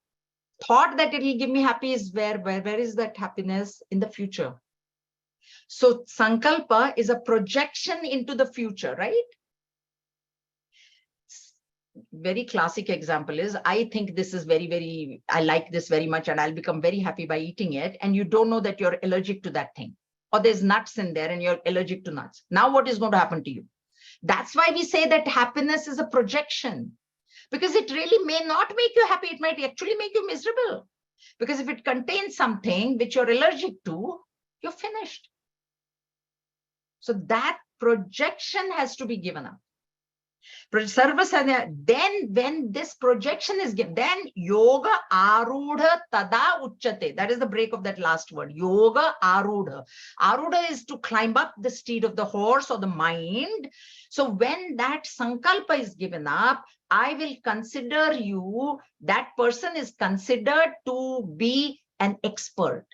Thought that it will give me happy is where is that happiness in the future? So sankalpa is a projection into the future, right? Very classic example is, I think this is I like this very much, and I'll become very happy by eating it. And you don't know that you're allergic to that thing, or there's nuts in there and you're allergic to nuts. Now what is going to happen to you? That's why we say that happiness is a projection, because it really may not make you happy. It might actually make you miserable, because if it contains something which you're allergic to, you're finished. So that projection has to be given up. Then when this projection is given, then yoga arudha tada uchate. That is the break of that last word. Yoga arudha. Arudha is to climb up the steed of the horse or the mind. So when that sankalpa is given up, I will consider you, that person is considered to be an expert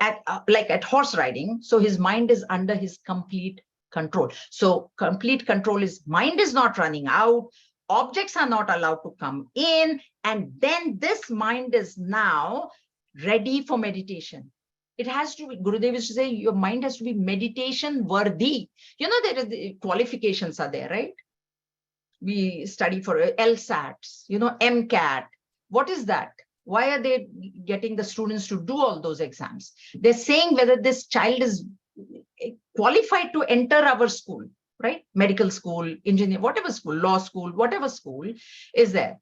at like at horse riding. So his mind is under his complete control. So complete control is, mind is not running out, objects are not allowed to come in, and then this mind is now ready for meditation. It has to be, Gurudev used to say, your mind has to be meditation worthy. There are the qualifications are there, right? We study for LSATs, MCAT. What is that? Why are they getting the students to do all those exams? They're saying whether this child is qualified to enter our school, right? Medical school, engineer, whatever school, law school, whatever school is there.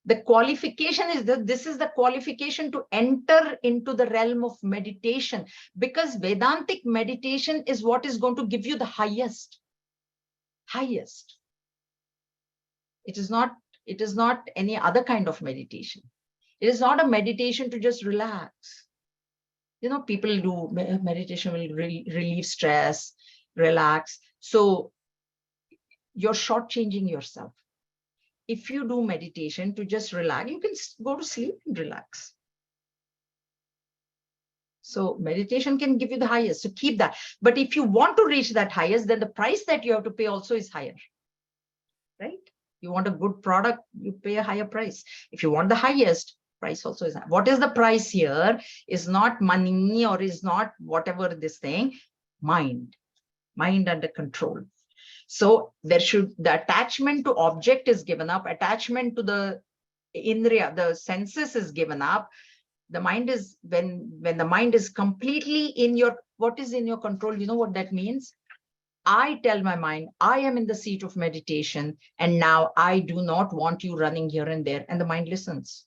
The qualification is that this is the qualification to enter into the realm of meditation, because Vedantic meditation is what is going to give you the highest. It is not any other kind of meditation. It is not a meditation to just relax. People do meditation will relieve stress, relax. So you're shortchanging yourself. If you do meditation to just relax, you can go to sleep and relax. So meditation can give you the highest. So keep that. But if you want to reach that highest, then the price that you have to pay also is higher, right? You want a good product, you pay a higher price. If you want the highest, Price also is, what is the price here is not money or is not whatever this thing, mind under control. So there should, the attachment to object is given up, attachment to the indriya, the senses is given up. The mind is, when the mind is completely in your, what is in your control, you know what that means? I tell my mind, I am in the seat of meditation, and now I do not want you running here and there, and the mind listens,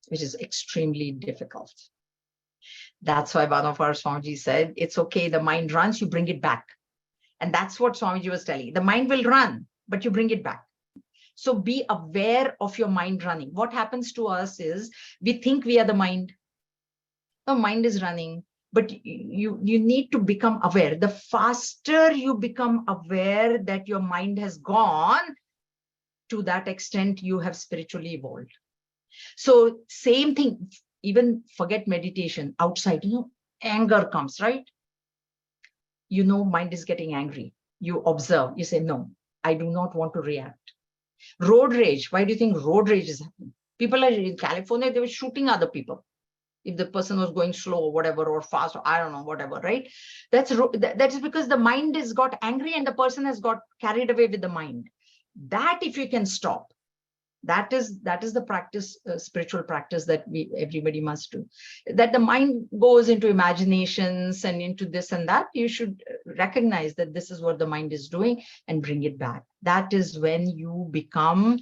which is extremely difficult. That's why one of our Swamiji said, it's okay, the mind runs, you bring it back. And that's what Swamiji was telling. The mind will run, but you bring it back. So be aware of your mind running. What happens to us is we think we are the mind. The mind is running, but you need to become aware. The faster you become aware that your mind has gone, to that extent you have spiritually evolved. So same thing, even forget meditation, outside, anger comes, right? Mind is getting angry. You observe, you say, no, I do not want to react. Road rage, why do you think road rage is happening? People are in California, they were shooting other people. If the person was going slow or whatever, or fast, or I don't know, whatever, right? That is because the mind has got angry and the person has got carried away with the mind. That if you can stop, that is the practice, spiritual practice that everybody must do. That the mind goes into imaginations and into this and that, you should recognize that this is what the mind is doing and bring it back. That is when you become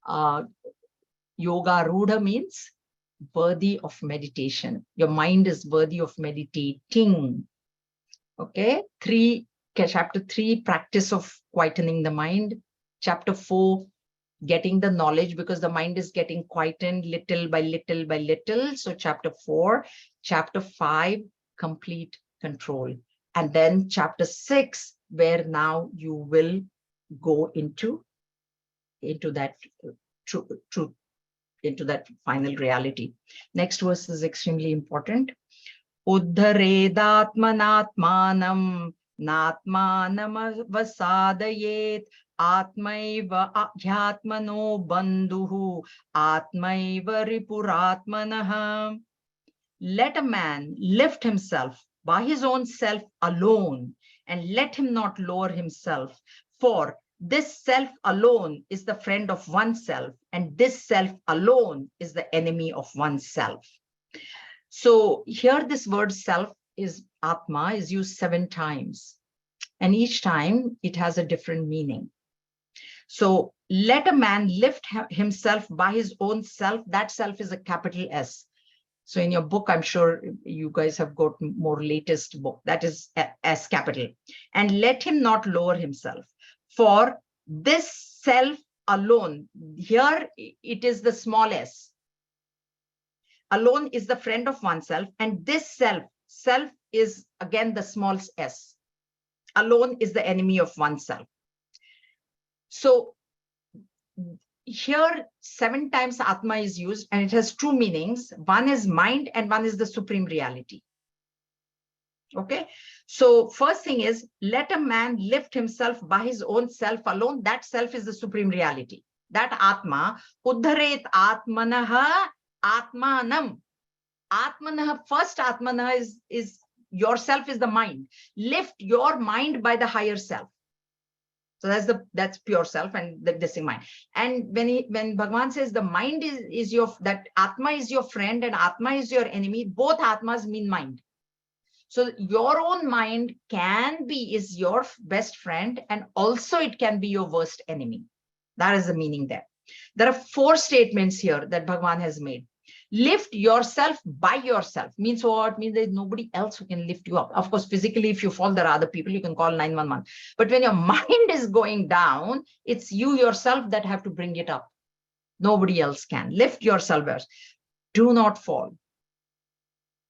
yoga rudha, means worthy of meditation. Your mind is worthy of meditating. Okay, chapter 3, practice of quietening the mind. Chapter 4, getting the knowledge, because the mind is getting quietened little by little by little. So chapter 4, chapter 5, complete control. And then chapter 6, where now you will go into that truth, into that final reality. Next verse is extremely important. Uddharedatmanatmanam natmanam vasadayet atmaiva adhyatmano bandhuhu atmaiva ripuratmanah. Let a man lift himself by his own self alone, and let him not lower himself, for this self alone is the friend of oneself, and this self alone is the enemy of oneself. So here this word self is Atma is used 7 times, and each time it has a different meaning. So let a man lift himself by his own self. That self is a capital S. So in your book, I'm sure you guys have got more latest book, that is S capital. And let him not lower himself, for this self alone, here it is the small s. Alone is the friend of oneself, and this self is again the small s. Alone is the enemy of oneself. So here 7 times Atma is used, and it has 2 meanings. One is mind and one is the supreme reality. Okay, so first thing is, let a man lift himself by his own self alone. That self is the supreme reality. That Atma, Uddharet Atmanaha Atmanam. Atmanaha, first Atmanaha is yourself, is the mind. Lift your mind by the higher self. So that's pure self, and this is mind. And when Bhagavan says the mind is your, that Atma is your friend and Atma is your enemy, both Atmas mean mind. So your own mind is your best friend, and also it can be your worst enemy. That is the meaning there. There are 4 statements here that Bhagavan has made. Lift yourself by yourself means what? Means there's nobody else who can lift you up. Of course, physically, if you fall, there are other people, you can call 911. But when your mind is going down, it's you yourself that have to bring it up. Nobody else can. Lift yourself. Do not fall.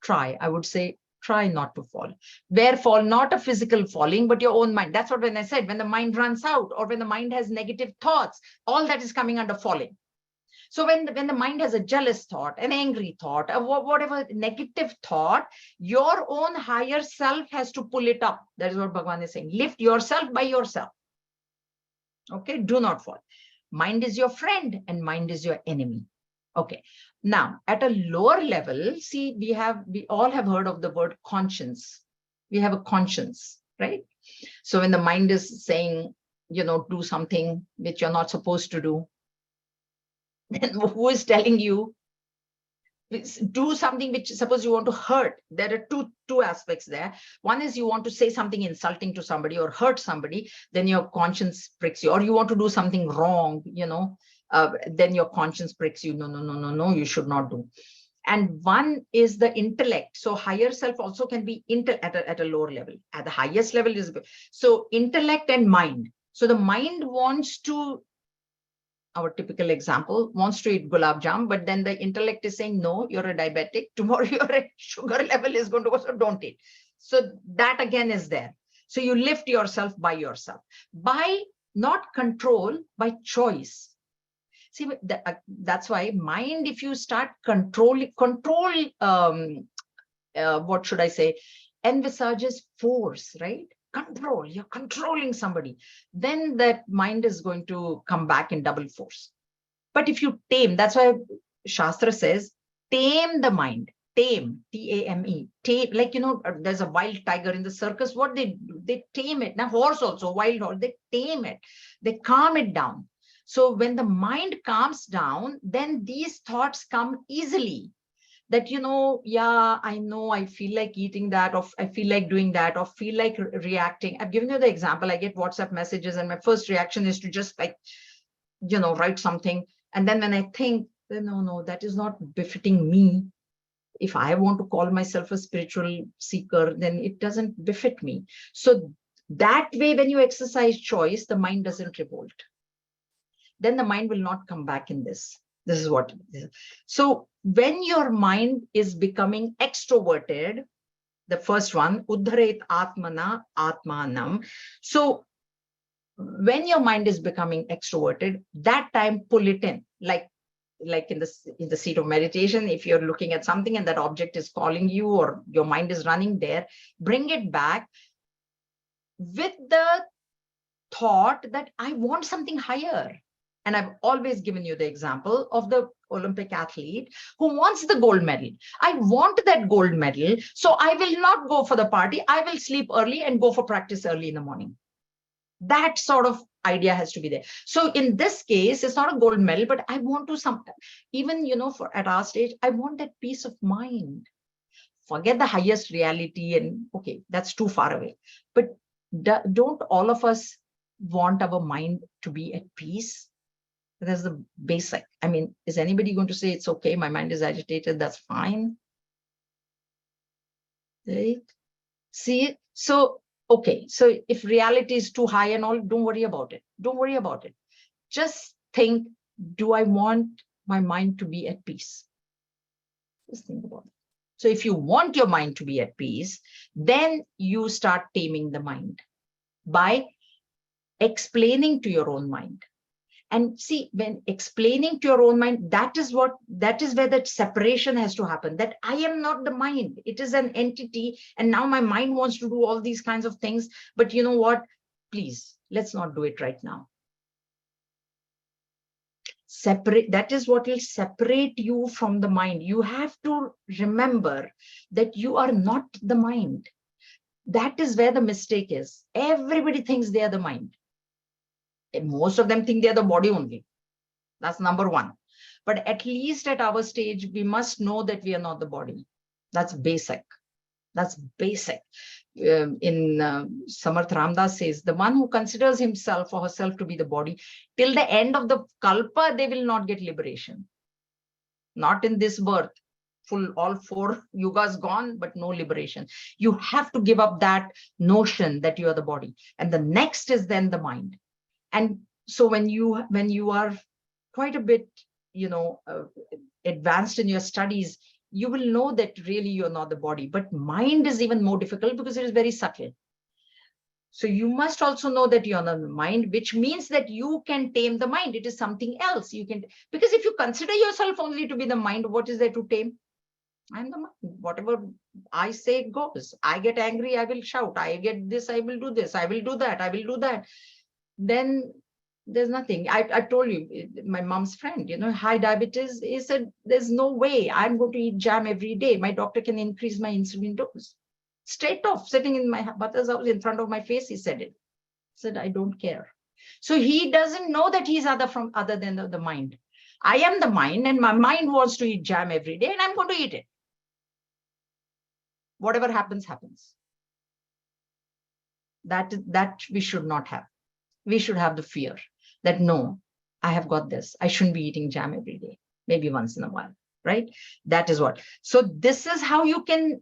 Try. I would say, try not to fall. Where fall? Not a physical falling, but your own mind. That's what when I said, when the mind runs out, or when the mind has negative thoughts, all that is coming under falling. So when the mind has a jealous thought, an angry thought, whatever negative thought, your own higher self has to pull it up. That is what Bhagavan is saying. Lift yourself by yourself. Okay, do not fall. Mind is your friend and mind is your enemy. Okay. Now, at a lower level, see, we all have heard of the word conscience. We have a conscience, right? So when the mind is saying, do something which you're not supposed to do, then who is telling you do something which, suppose you want to hurt? There are two aspects there. One is you want to say something insulting to somebody or hurt somebody, then your conscience pricks you. Or you want to do something wrong, then your conscience pricks you. No, no, no, no, no, you should not do. And one is the intellect. So higher self also can be at a lower level. At the highest level is, so intellect and mind. So the mind wants to, our typical example, wants to eat gulab jam, but then the intellect is saying, no, you're a diabetic. Tomorrow your sugar level is going to go, so don't eat. So that again is there. So you lift yourself by not control, by choice. See, that's why mind, if you start control, what should I say, envisages force, right? Control, you're controlling somebody, then that mind is going to come back in double force. But if you tame, that's why Shastra says, tame the mind, tame, T-A-M-E, tame, like, there's a wild tiger in the circus, what they tame it. Now horse also, wild horse, they tame it, they calm it down. So when the mind calms down, then these thoughts come easily. That, yeah, I know, I feel like eating that, or I feel like doing that, or feel like reacting. I've given you the example. I get WhatsApp messages and my first reaction is to just write something. And then when I think, no, that is not befitting me. If I want to call myself a spiritual seeker, then it doesn't befit me. So that way, when you exercise choice, the mind doesn't revolt. Then the mind will not come back in this. This is what it is. So when your mind is becoming extroverted, the first one, uddharet atmana atmanam. So when your mind is becoming extroverted, that time pull it in, like in the seat of meditation. If you're looking at something and that object is calling you, or your mind is running there, bring it back with the thought that I want something higher. And I've always given you the example of the Olympic athlete who wants the gold medal. I want that gold medal, so I will not go for the party. I will sleep early and go for practice early in the morning. That sort of idea has to be there. So in this case, it's not a gold medal, but I want to even, at our stage, I want that peace of mind. Forget the highest reality and, okay, that's too far away. But don't all of us want our mind to be at peace? That's the basic. I mean, is anybody going to say it's okay, my mind is agitated, that's fine? Right? See, so, okay, so if reality is too high and all, don't worry about it. Don't worry about it. Just think, do I want my mind to be at peace? Just think about it. So if you want your mind to be at peace, then you start taming the mind by explaining to your own mind. And see, when explaining to your own mind, that is where that separation has to happen, that I am not the mind. It is an entity. And now my mind wants to do all these kinds of things. But you know what? Please, let's not do it right now. Separate. That is what will separate you from the mind. You have to remember that you are not the mind. That is where the mistake is. Everybody thinks they are the mind. Most of them think they are the body only. That's number one. But at least at our stage, we must know that we are not the body. That's basic. That's basic. In Samarth Ramdas says, the one who considers himself or herself to be the body, till the end of the kalpa, they will not get liberation. Not in this birth. All 4 yugas gone, but no liberation. You have to give up that notion that you are the body. And the next is then the mind. And so when you are quite a bit, advanced in your studies, you will know that really you're not the body. But mind is even more difficult because it is very subtle. So you must also know that you're not the mind, which means that you can tame the mind. It is something else. You can, because if you consider yourself only to be the mind, what is there to tame? I'm the mind. Whatever I say goes. I get angry, I will shout. I get this, I will do this. I will do that. I will do that. Then There's nothing. I told you, my mom's friend, high diabetes, he said, there's no way I'm going to eat jam every day. My doctor can increase my insulin dose. Straight off, sitting in my mother's house in front of my face, he said it. Said, I don't care. So he doesn't know that he's other than the mind. I am the mind, and my mind wants to eat jam every day, and I'm going to eat it. Whatever happens, happens. That we should not have. We should have the fear that, no, I have got this. I shouldn't be eating jam every day, maybe once in a while, right? That is what. So this is how you can,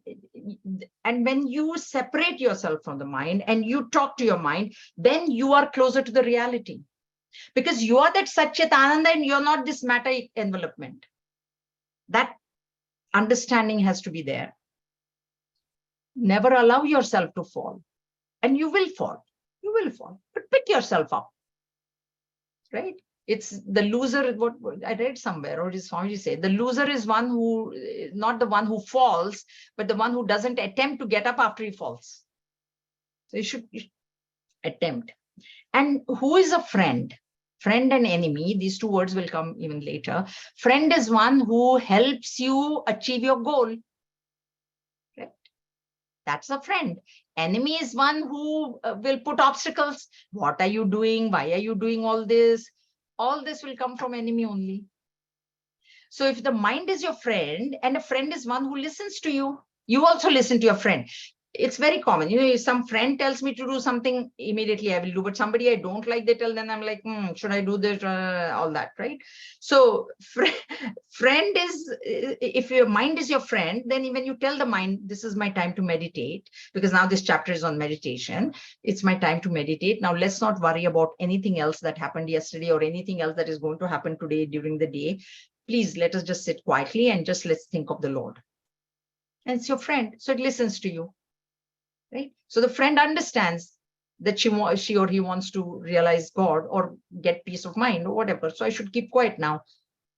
and when you separate yourself from the mind and you talk to your mind, then you are closer to the reality. Because you are that Satchit Ananda and you're not this matter envelopment. That understanding has to be there. Never allow yourself to fall. And you will fall. You will fall. But pick yourself up. Right? It's the loser, what I read somewhere, or is Swamiji say, the loser is one who, not the one who falls, but the one who doesn't attempt to get up after he falls. So you should attempt. And who is a friend? Friend and enemy, these two words will come even later. Friend is one who helps you achieve your goal. Right? That's a friend. Enemy is one who will put obstacles. What are you doing? Why are you doing all this? All this will come from enemy only. So if the mind is your friend, and a friend is one who listens to you, you also listen to your friend. It's very common. If some friend tells me to do something, immediately I will do. But somebody I don't like, they tell, then I'm like, should I do this? All that, right? So friend is, if your mind is your friend, then when you tell the mind, this is my time to meditate, because now this chapter is on meditation. It's my time to meditate. Now let's not worry about anything else that happened yesterday or anything else that is going to happen today during the day. Please let us just sit quietly and just let's think of the Lord. And it's your friend, so it listens to you. Right? So the friend understands that she or he wants to realize God or get peace of mind or whatever. So I should keep quiet now.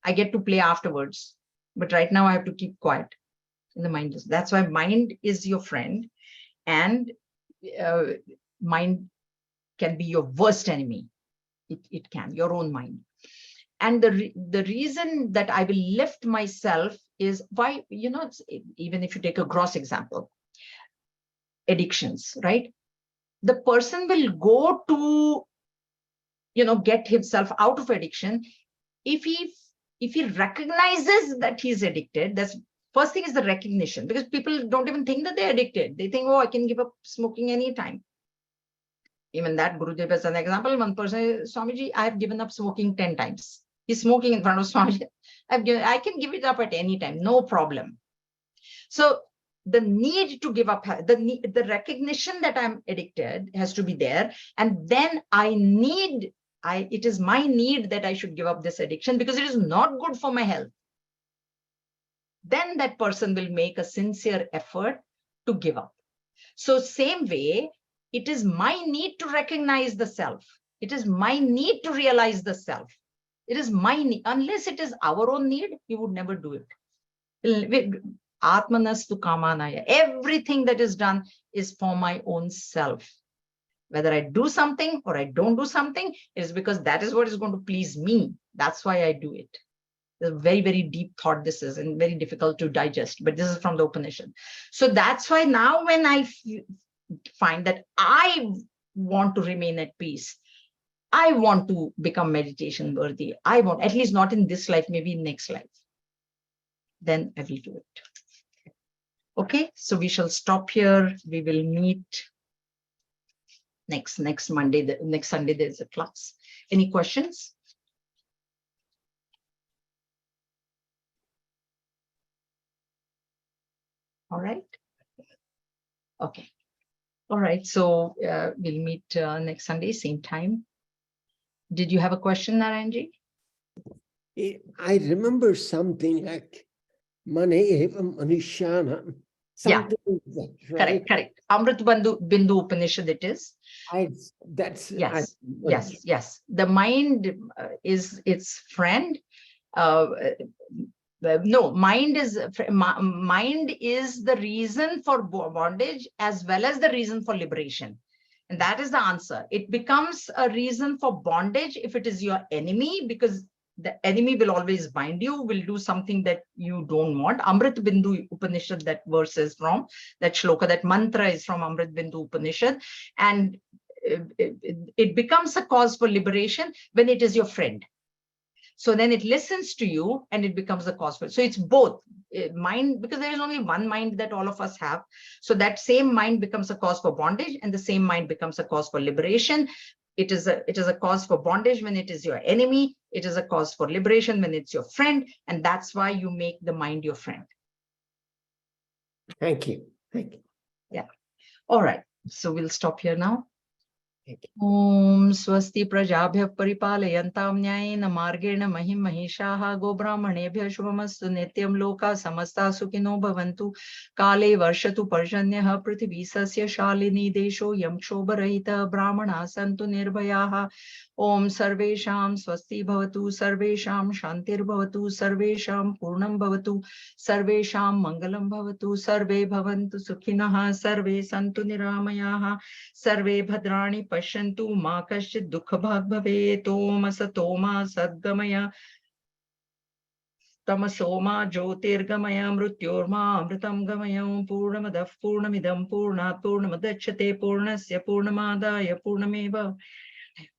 I get to play afterwards. But right now I have to keep quiet. And the mind is. That's why mind is your friend. And mind can be your worst enemy. It can, your own mind. And the reason that I will lift myself is why, even if you take a gross example, addictions, right? The person will go to, get himself out of addiction if he recognizes that he's addicted. That's first thing, is the recognition, because people don't even think that they're addicted. They think, oh, I can give up smoking anytime. Even that Gurudev as an example, one person, Swamiji, I have given up smoking 10 times. He's smoking in front of Swamiji. I can give it up at any time, no problem. So the need to give up, the recognition that I'm addicted has to be there. And then it is my need that I should give up this addiction because it is not good for my health. Then that person will make a sincere effort to give up. So same way, it is my need to recognize the self. It is my need to realize the self. It is my need. Unless it is our own need, we would never do it. Atmanastu kamanaya. Everything that is done is for my own self. Whether I do something or I don't do something, it is because that is what is going to please me. That's why I do it. It's a very, very deep thought this is, and very difficult to digest, but this is from the Upanishad. So that's why now when I find that I want to remain at peace, I want to become meditation worthy, I want, at least not in this life, maybe in next life, then I will do it. Okay, so we shall stop here. We will meet next Monday. Next Sunday, there's a class. Any questions? All right. Okay. All right. So we'll meet next Sunday, same time. Did you have a question, Narayanji? I remember something like Mane eva Manushyana. Something like that, right? Correct. Amrit Bindu Upanishad it is. Yes. The mind is its friend. No, mind is the reason for bondage as well as the reason for liberation. And that is the answer. It becomes a reason for bondage if it is your enemy, because the enemy will always bind you, will do something that you don't want. Amrit Bindu Upanishad, that verse is from, that shloka, that mantra is from Amrit Bindu Upanishad. And it becomes a cause for liberation when it is your friend. So then it listens to you and it becomes a cause for. So it's both mind, because there is only one mind that all of us have. So that same mind becomes a cause for bondage, and the same mind becomes a cause for liberation. It is a cause for bondage when it is your enemy. It is a cause for liberation when it's your friend. And that's why you make the mind your friend. Thank you. Thank you. Yeah. All right. So we'll stop here now. Om स्वस्ति प्रजाभ्यः परिपालयन्तां न्यायेन मार्गेण महिं महिषाः गोब्राह्मणेभ्यः शुभमस्तु नित्यं लोकाः समस्ताः सुखिनो भवन्तु काले वर्षतु पर्जन्यः पृथिवी सस्यशालिनी देशो यं क्षोभरहितः ब्राह्मणाः सन्तु निर्भयाः ओम सर्वेषां स्वस्ति भवतु सर्वेषां शान्तिर्भवतु सर्वेषां पूर्णं भवतु सर्वेषां मङ्गलं भवतु सर्वे भवन्तु सुखिनः सर्वे सन्तु निरामयाः सर्वे भद्राणि पश्यन्तु मा कश्चित् दुःखभाग् भवेत् ओम असतो मा सद्गमय तमसो मा ज्योतिर्गमय मृत्योर्मा अमृतं गमय पूर्णमदः पूर्णमिदं पूर्णात् पूर्णमुदच्यते पूर्णस्य पूर्णमादाय पूर्णमेव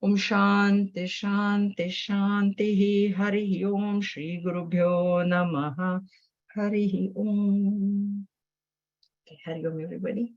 ओम शांति शांति शांति हरि ओम श्री गुरुभ्यो नमः हरि ओम. Hरि Om everybody.